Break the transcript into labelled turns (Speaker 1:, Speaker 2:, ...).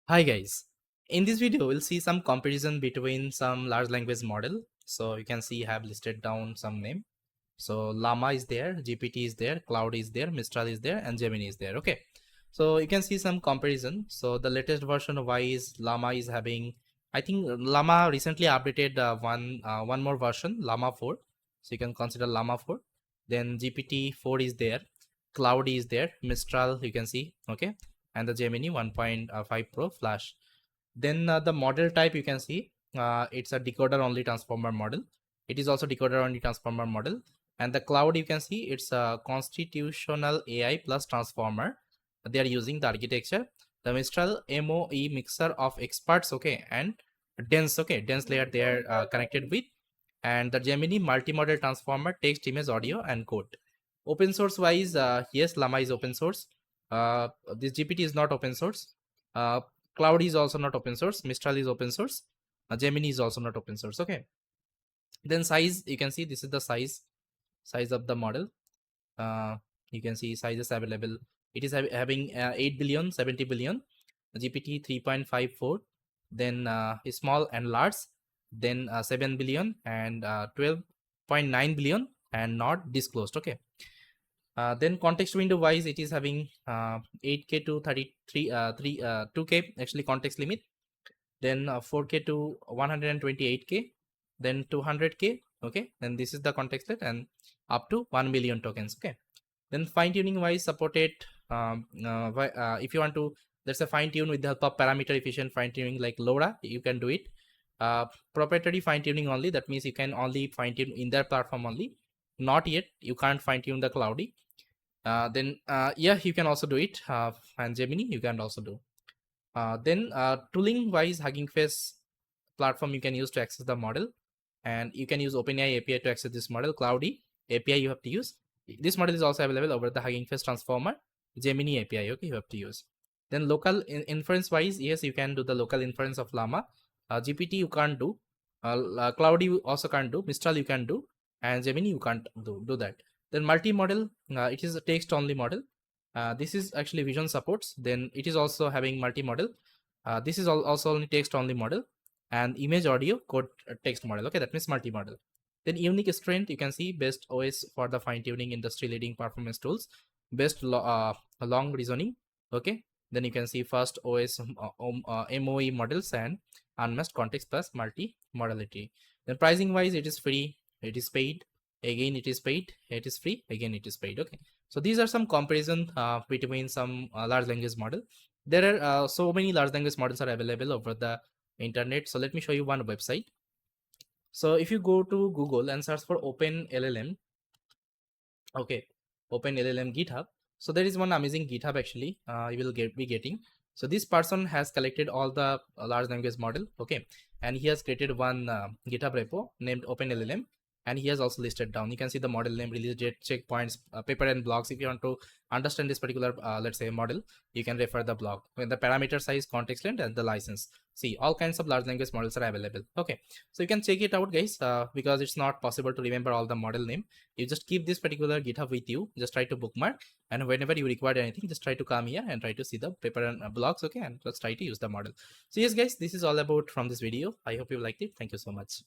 Speaker 1: Hi guys, in this video we'll see some comparison between some large language model. So you can see I have listed down some name. So LLaMA is there, GPT is there, Claude is there, Mistral is there, and Gemini is there. Okay, so you can see some comparison. So the latest version of is LLaMA is having, I think LLaMA recently updated one more version, LLaMA 4. So you can consider LLaMA 4. Then GPT 4 is there, Claude is there, Mistral you can see. Okay, and the Gemini 1.5 Pro Flash. Then the model type you can see it's a decoder only transformer model. It is also decoder only transformer model. And the Claude you can see it's a constitutional AI plus transformer. They are using the architecture. The Mistral MOE mixer of experts, okay, and dense layer they are connected with. And the Gemini multimodal transformer, text, image, audio, and code. Open source wise, yes, LLaMA is open source. This GPT is not open source. Uh, Claude is also not open source. Mistral is open source. Gemini is also not open source. Okay. Then size, you can see this is the size of the model. You can see sizes available. It is having 8 billion, 70 billion, GPT 3.54, then small and large, then 7 billion and 12.9 billion and not disclosed. Okay. Then context window wise, it is having 8K to 33, 2K actually context limit. Then 4K to 128K, then 200K. Okay, then this is the context set and up to 1 million tokens. Okay, then fine tuning wise supported. If you want to, there's a fine tune with the help of parameter efficient fine tuning like LoRa, you can do it. Proprietary fine tuning only, that means you can only fine tune in their platform only. Not yet, you can't fine tune the Cloudy. Then yeah, you can also do it. And Gemini you can also do. Then tooling wise, Hugging Face platform you can use to access the model, and you can use OpenAI API to access this model. Cloudy API you have to use. This model is also available over the Hugging Face transformer. Gemini API, okay, you have to use. Then local inference wise, yes, you can do the local inference of LLaMA. GPT you can't do. Cloudy you also can't do. Mistral you can do, and Gemini you can't do that. Then multi-model, it is a text only model. This is actually vision supports. Then it is also having multi-model. This is also only text only model, and image, audio, code, text model. Okay, that means multi-model. Then unique strength, you can see best OS for the fine-tuning industry leading performance tools, best long reasoning. Okay, then you can see first OS MOE models and unmatched context plus multi-modality. Then pricing wise, it is free, it is paid, again it is paid, it is free, again it is paid. Okay, so these are some comparison between some large language model. There are so many large language models are available over the internet. So let me show you one website. So if you go to Google and search for Open LLM, okay, Open LLM GitHub. So there is one amazing GitHub actually you will be getting. So this person has collected all the large language model, okay, and he has created one GitHub repo named Open LLM, and he has also listed down. You can see the model name, release date, checkpoints, paper and blogs. If you want to understand this particular let's say model, you can refer the blog. When the parameter size, context length, and the license. See, all kinds of large language models are available. Okay, so you can check it out guys, because it's not possible to remember all the model name. You just keep this particular GitHub with you, just try to bookmark, and whenever you require anything, just try to come here and try to see the paper and blogs. Okay, and let's try to use the model. So yes guys, this is all about from this video. I hope you liked it. Thank you so much.